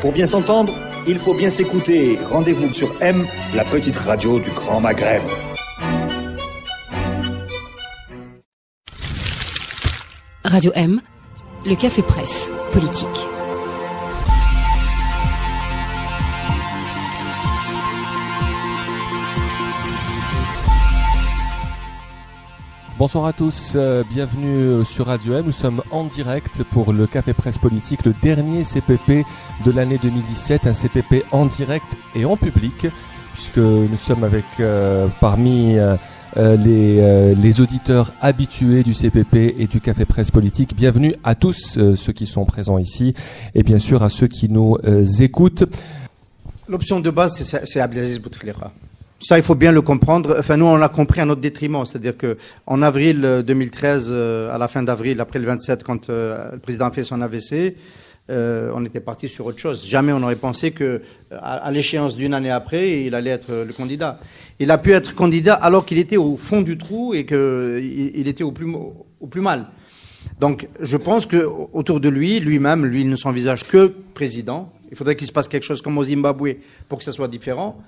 Pour bien s'entendre, il faut bien s'écouter. Rendez-vous sur M, la petite radio du Grand Maghreb. Radio M, le café presse politique. Bonsoir à tous, bienvenue sur Radio M. Nous sommes en direct pour le Café Presse Politique, le dernier CPP de l'année 2017, un CPP en direct et en public, puisque nous sommes avec parmi les auditeurs habitués du CPP et du Café Presse Politique. Bienvenue à tous ceux qui sont présents ici et bien sûr à ceux qui nous écoutent. L'option de base, c'est Abdelaziz Bouteflika. Ça, il faut bien le comprendre. Enfin, nous, on l'a compris à notre détriment. C'est-à-dire que en avril 2013, à la fin d'avril, après le 27, quand le président a fait son AVC, on était parti sur autre chose. Jamais on n'aurait pensé que, à l'échéance d'une année après, il allait être le candidat. Il a pu être candidat alors qu'il était au fond du trou et qu'il était au plus mal. Donc, je pense que autour de lui-même, il ne s'envisage que président. Il faudrait qu'il se passe quelque chose comme au Zimbabwe pour que ça soit différent.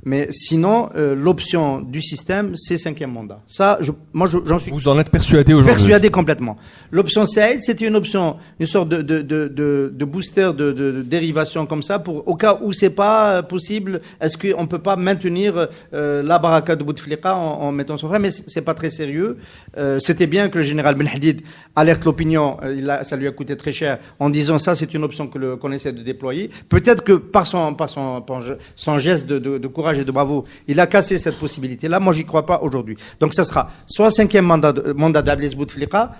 Mais sinon, l'option du système, c'est 5e mandat. Ça, j'en suis. Vous en êtes persuadé aujourd'hui? Persuadé complètement. L'option Saïd, c'était une option, une sorte de booster, de dérivation comme ça, pour au cas où c'est pas possible. Est-ce qu'on peut pas maintenir la baraka de Bouteflika en mettant son frère? Mais c'est pas très sérieux. C'était bien que le général Ben Hadid alerte l'opinion. Ça lui a coûté très cher en disant ça, c'est une option qu'on essaie de déployer. Peut-être que par son geste de courage et de bravo, il a cassé cette possibilité-là. Moi, j'y crois pas aujourd'hui. Donc, ça sera soit 5e mandat d'Abdelaziz Bouteflika,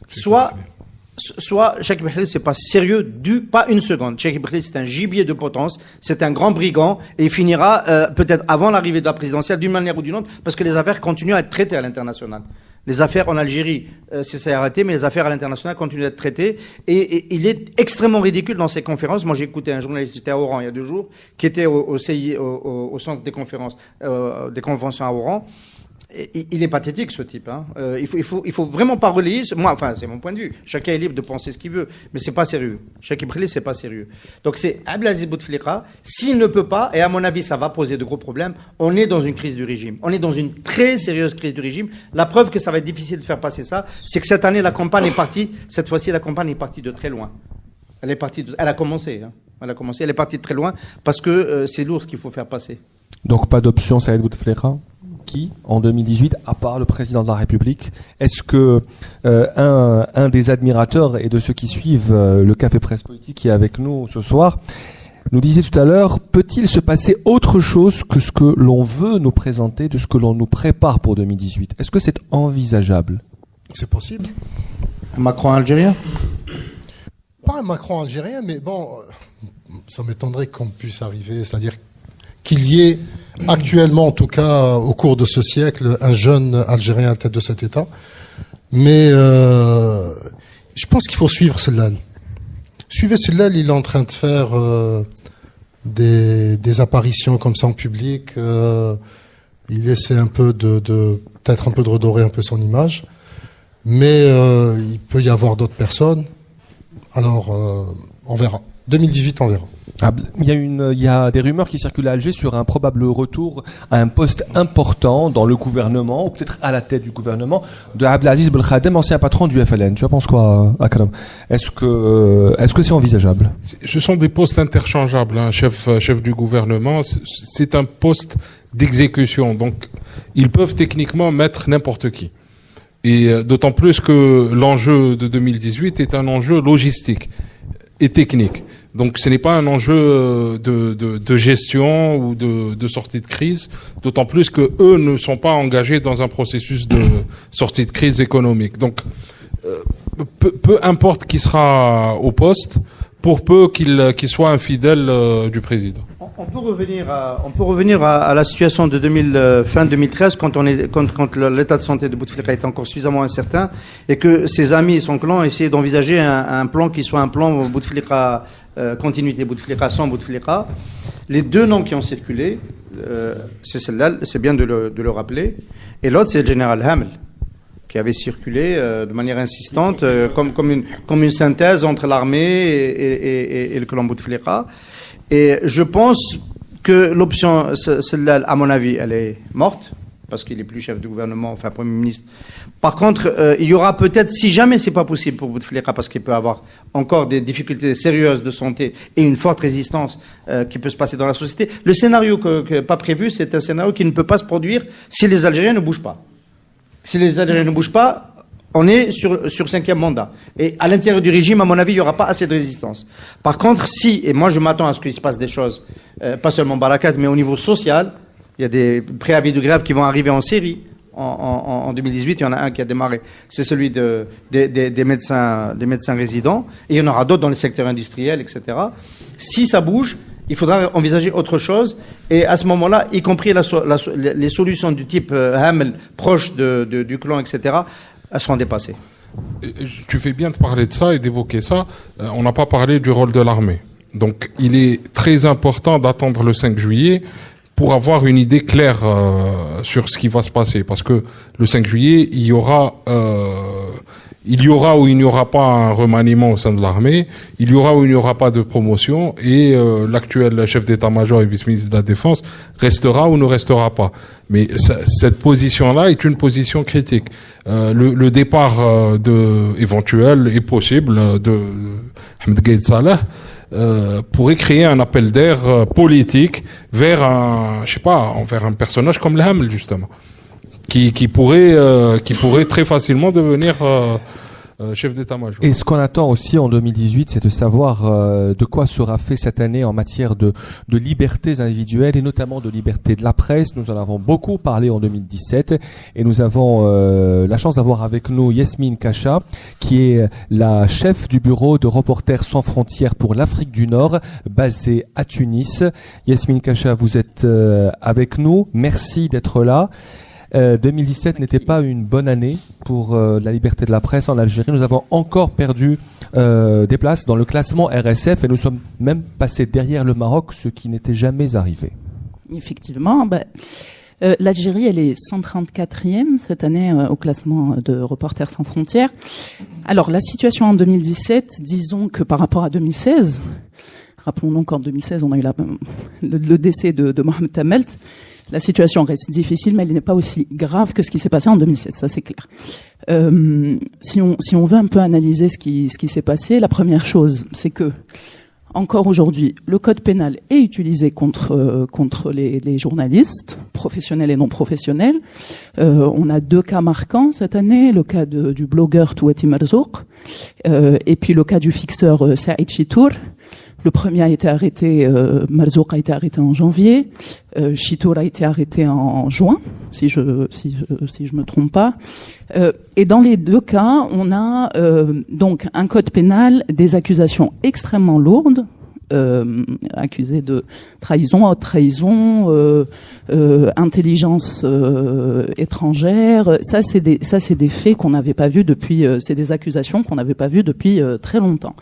soit Cheikh Behlel, c'est pas sérieux pas une seconde. Cheikh Behlel, c'est un gibier de potence, c'est un grand brigand, et il finira peut-être avant l'arrivée de la présidentielle d'une manière ou d'une autre, parce que les affaires continuent à être traitées à l'international. Les affaires en Algérie, c'est arrêté, mais les affaires à l'international continuent d'être traitées. Et il est extrêmement ridicule dans ses conférences. Moi, j'ai écouté un journaliste, c'était à Oran il y a 2 jours, qui était au centre des conférences, des conventions à Oran. Il est pathétique, ce type. Hein. Il faut vraiment pas relayer. Moi, enfin, c'est mon point de vue. Chacun est libre de penser ce qu'il veut, mais c'est pas sérieux. Cheikh Behlel, c'est pas sérieux. Donc c'est Abdelaziz Bouteflika. S'il ne peut pas, et à mon avis, ça va poser de gros problèmes. On est dans une crise du régime. On est dans une très sérieuse crise du régime. La preuve que ça va être difficile de faire passer ça, c'est que cette année, la campagne est partie. Cette fois-ci, la campagne est partie de très loin. Elle a commencé. Hein. Elle est partie de très loin parce que c'est lourd ce qu'il faut faire passer. Donc pas d'option Saïd Bouteflika? Qui, en 2018, à part le président de la République, est-ce que un des admirateurs et de ceux qui suivent le Café Presse Politique qui est avec nous ce soir nous disait tout à l'heure, peut-il se passer autre chose que ce que l'on veut nous présenter, de ce que l'on nous prépare pour 2018? Est-ce que c'est envisageable? C'est possible. Un Macron algérien? Pas un Macron algérien, mais bon, ça m'étonnerait qu'on puisse arriver, c'est-à-dire qu'il y ait actuellement, en tout cas au cours de ce siècle, un jeune Algérien à la tête de cet État. Mais je pense qu'il faut suivre Sellal. Suivez Sellal, il est en train de faire des apparitions comme ça en public. Il essaie un peu peut-être un peu de redorer un peu son image. Mais il peut y avoir d'autres personnes. Alors, on verra. 2018, on verra. Il y a des rumeurs qui circulent à Alger sur un probable retour à un poste important dans le gouvernement, ou peut-être à la tête du gouvernement, de Abdelaziz Belkhadem, ancien patron du FLN. Tu en penses quoi, Akram? Est-ce que c'est envisageable? Ce sont des postes interchangeables, hein. Chef du gouvernement, c'est un poste d'exécution. Donc, ils peuvent techniquement mettre n'importe qui. Et d'autant plus que l'enjeu de 2018 est un enjeu logistique et technique. Donc ce n'est pas un enjeu de gestion ou de sortie de crise, d'autant plus que eux ne sont pas engagés dans un processus de sortie de crise économique. Donc peu importe qui sera au poste, pour peu qu'il soit un fidèle du président. On peut revenir à la situation de fin 2013 quand l'état de santé de Bouteflika est encore suffisamment incertain et que ses amis et son clan essayaient d'envisager un plan qui soit un plan Bouteflika continuité Bouteflika sans Bouteflika. Les 2 noms qui ont circulé, c'est celle-là, c'est bien de le rappeler, et l'autre c'est le général Hamel, qui avait circulé de manière insistante, comme une synthèse entre l'armée et le clan Bouteflika. Et je pense que l'option, celle-là, à mon avis, elle est morte, parce qu'il est plus chef de gouvernement, enfin Premier ministre. Par contre, il y aura peut-être, si jamais c'est pas possible pour Bouteflika, parce qu'il peut avoir encore des difficultés sérieuses de santé et une forte résistance qui peut se passer dans la société. Le scénario pas prévu, c'est un scénario qui ne peut pas se produire si les Algériens ne bougent pas. Si les Algériens ne bougent pas, on est sur 5e mandat. Et à l'intérieur du régime, à mon avis, il n'y aura pas assez de résistance. Par contre, et moi je m'attends à ce qu'il se passe des choses, pas seulement Barakat, mais au niveau social, il y a des préavis de grève qui vont arriver en série. En 2018, il y en a un qui a démarré. C'est celui des médecins résidents. Et il y en aura d'autres dans les secteurs industriels, etc. Si ça bouge, il faudra envisager autre chose. Et à ce moment-là, y compris les solutions du type Hamel, proche du clan, etc., elles seront dépassées. Tu fais bien de parler de ça et d'évoquer ça. On n'a pas parlé du rôle de l'armée. Donc, il est très important d'attendre le 5 juillet pour avoir une idée claire sur ce qui va se passer. Parce que le 5 juillet, il y aura ou il n'y aura pas un remaniement au sein de l'armée, il y aura ou il n'y aura pas de promotion, et l'actuel chef d'état-major et vice-ministre de la Défense restera ou ne restera pas. Mais cette position-là est une position critique. Le départ éventuel et possible de Ahmed Gaïd Saleh pourrait créer un appel d'air politique vers un personnage comme le Hamel, justement, qui pourrait très facilement devenir chef d'état-major. Et ce qu'on attend aussi en 2018, c'est de savoir de quoi sera fait cette année en matière de libertés individuelles et notamment de liberté de la presse. Nous en avons beaucoup parlé en 2017 et nous avons la chance d'avoir avec nous Yasmine Kasha, qui est la chef du bureau de Reporters sans frontières pour l'Afrique du Nord, basée à Tunis. Yasmine Kasha, vous êtes avec nous. Merci d'être là. 2017 n'était pas une bonne année pour la liberté de la presse en Algérie. Nous avons encore perdu des places dans le classement RSF et nous sommes même passés derrière le Maroc, ce qui n'était jamais arrivé. Effectivement, l'Algérie, elle est 134e cette année au classement de Reporters sans frontières. Alors, la situation en 2017, disons que par rapport à 2016, rappelons-nous qu'en 2016, on a eu le décès de Mohamed Tamelt. La situation reste difficile, mais elle n'est pas aussi grave que ce qui s'est passé en 2016, ça c'est clair. Si on veut un peu analyser ce qui s'est passé, la première chose, c'est que, encore aujourd'hui, le code pénal est utilisé contre les journalistes, professionnels et non professionnels. On a 2 cas marquants cette année, le cas du blogueur Touati Marzouk, et puis le cas du fixeur Saïd Chitour. Le premier a été arrêté, Marzouk a été arrêté en janvier, Chitour a été arrêté en juin, si je me trompe pas. Et dans les 2 cas, on a donc un code pénal, des accusations extrêmement lourdes, accusé de trahison, haute trahison, intelligence étrangère. Ça c'est des faits qu'on n'avait pas vus depuis. C'est des accusations qu'on n'avait pas vues depuis très longtemps.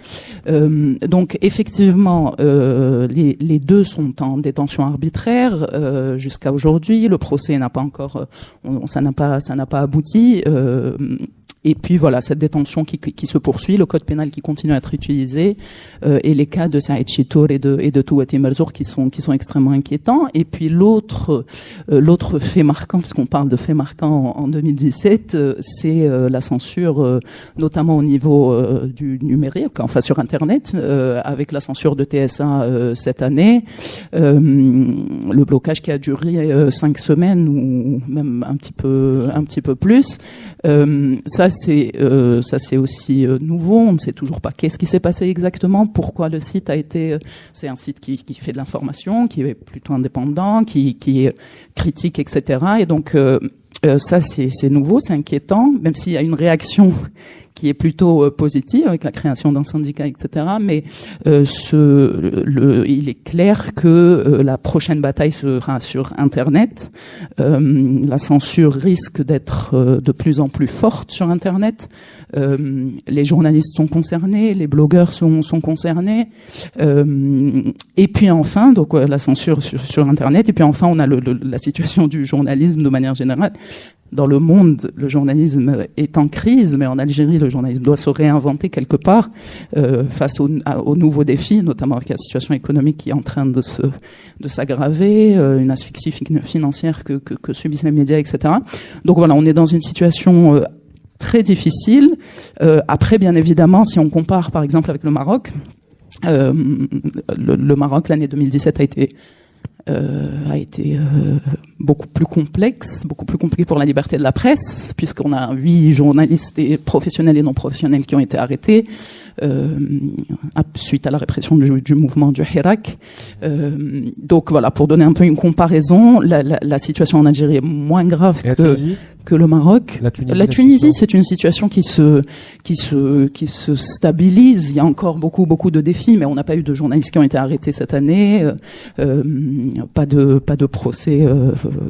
Donc effectivement, les 2 sont en détention arbitraire jusqu'à aujourd'hui. Le procès n'a pas encore, ça n'a pas abouti. Et puis voilà, cette détention qui se poursuit, le code pénal qui continue à être utilisé, et les cas de Saïd Chitour et de Touati Marzouk qui sont extrêmement inquiétants. Et puis l'autre fait marquant, puisqu'on parle de fait marquant en 2017, c'est la censure, notamment au niveau du numérique, enfin sur Internet, avec la censure de TSA cette année, le blocage qui a duré 5 semaines ou même un petit peu plus. Ça c'est aussi nouveau. On ne sait toujours pas qu'est-ce qui s'est passé exactement, pourquoi le site a été. C'est un site qui fait de l'information, qui est plutôt indépendant, qui est critique, etc. Et donc ça c'est nouveau, c'est inquiétant, même s'il y a une réaction qui est plutôt positive avec la création d'un syndicat, etc. Mais il est clair que la prochaine bataille sera sur Internet. La censure risque d'être de plus en plus forte sur Internet. Les journalistes sont concernés, les blogueurs sont concernés. Et puis enfin, donc la censure sur Internet. Et puis enfin, on a la situation du journalisme de manière générale. dans le monde, le journalisme est en crise, mais en Algérie, le journalisme doit se réinventer quelque part face aux nouveaux défis, notamment avec la situation économique qui est en train de s'aggraver, une asphyxie financière que subissent les médias, etc. Donc voilà, on est dans une situation très difficile. Après, bien évidemment, si on compare par exemple avec le Maroc, le Maroc, l'année 2017 a été beaucoup plus complexe, beaucoup plus compliqué pour la liberté de la presse, puisqu'on a 8 journalistes professionnels et non professionnels qui ont été arrêtés suite à la répression du mouvement du Hirak. Donc voilà, pour donner un peu une comparaison, la situation en Algérie est moins grave que le Maroc. La Tunisie, c'est une situation qui se stabilise. Il y a encore beaucoup de défis, mais on n'a pas eu de journalistes qui ont été arrêtés cette année. Pas de procès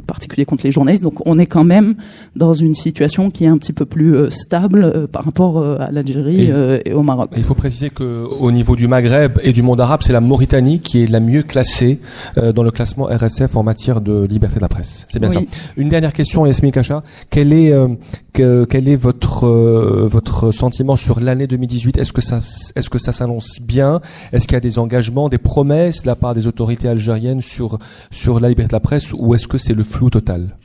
particulier contre les journalistes. Donc on est quand même dans une situation qui est un petit peu plus stable par rapport à l'Algérie et au Maroc. Il faut préciser que au niveau du Maghreb et du monde arabe, c'est la Mauritanie qui est la mieux classée dans le classement RSF en matière de liberté de la presse. C'est bien ça. Une dernière question, Yasmine Kasha. Quel est votre sentiment sur l'année 2018? Est-ce que ça s'annonce bien? Est-ce qu'il y a des engagements, des promesses de la part des autorités algériennes sur la liberté de la presse, ou est-ce que c'est le flou total?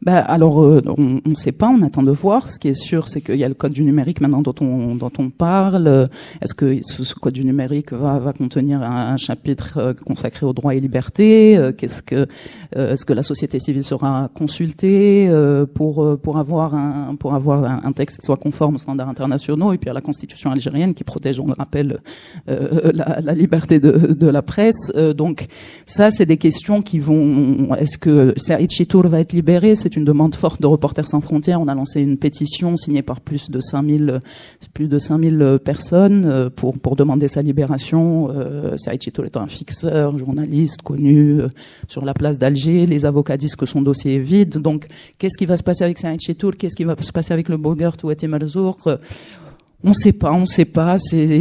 Alors, on ne sait pas, on attend de voir. Ce qui est sûr, c'est qu'il y a le code du numérique maintenant dont on parle. Est-ce que ce code du numérique va contenir un chapitre consacré aux droits et libertés? Est-ce que la société civile sera consultée pour avoir un texte qui soit conforme aux standards internationaux et puis à la constitution algérienne qui protège, on le rappelle, la liberté de la presse. Donc ça, c'est des questions qui vont. Est-ce que Saïd Chitour va être libéré? C'est une demande forte de Reporters sans frontières. On a lancé une pétition signée par plus de 5000 personnes pour demander sa libération. Saïd Chitour est un fixeur, journaliste connu sur la place d'Alger. Les avocats disent que son dossier est vide. Donc, qu'est-ce qui va se passer avec Saïd Chitour? Qu'est-ce qui va se passer avec le blogueur Touati Marzouk? On sait pas.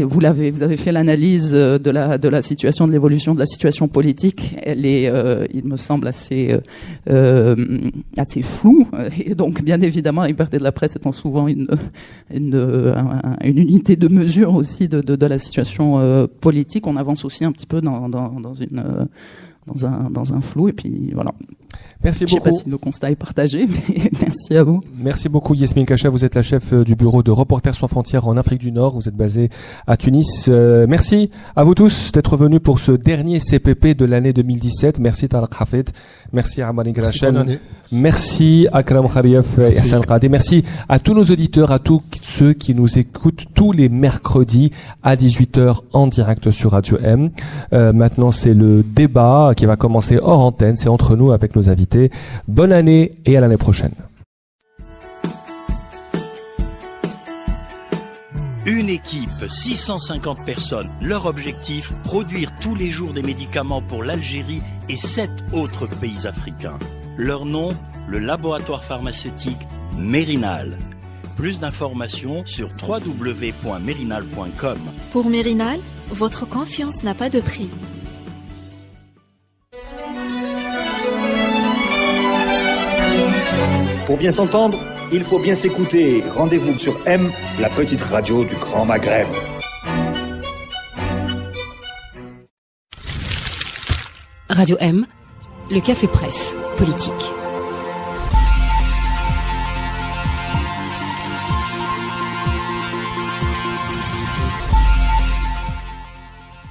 Vous avez fait l'analyse de la situation, de l'évolution de la situation politique. Elle est, il me semble, assez floue. Et donc, bien évidemment, la liberté de la presse étant souvent une unité de mesure aussi de la situation politique, on avance aussi un petit peu dans un flou. Et puis voilà. Merci beaucoup. Je ne sais pas si le constat est partagé, mais merci à vous. Merci beaucoup Yasmine Kasha, vous êtes la chef du bureau de Reporters sans frontières en Afrique du Nord, vous êtes basée à Tunis. Merci à vous tous d'être venus pour ce dernier CPP de l'année 2017. Merci Tarek Hafid, merci à Amani Grachen, merci Akram Khariev et Hassan Qadi, merci à tous nos auditeurs, à tous ceux qui nous écoutent tous les mercredis à 18h en direct sur Radio M. Maintenant c'est le débat qui va commencer hors antenne, c'est entre nous avec nos invités. Bonne année et à l'année prochaine. Une équipe, 650 personnes. Leur objectif, produire tous les jours des médicaments pour l'Algérie et 7 autres pays africains. Leur nom, le laboratoire pharmaceutique Mérinal. Plus d'informations sur www.mérinal.com. Pour Mérinal, votre confiance n'a pas de prix. Pour bien s'entendre, il faut bien s'écouter. Rendez-vous sur M, la petite radio du Grand Maghreb. Radio M, le café presse politique.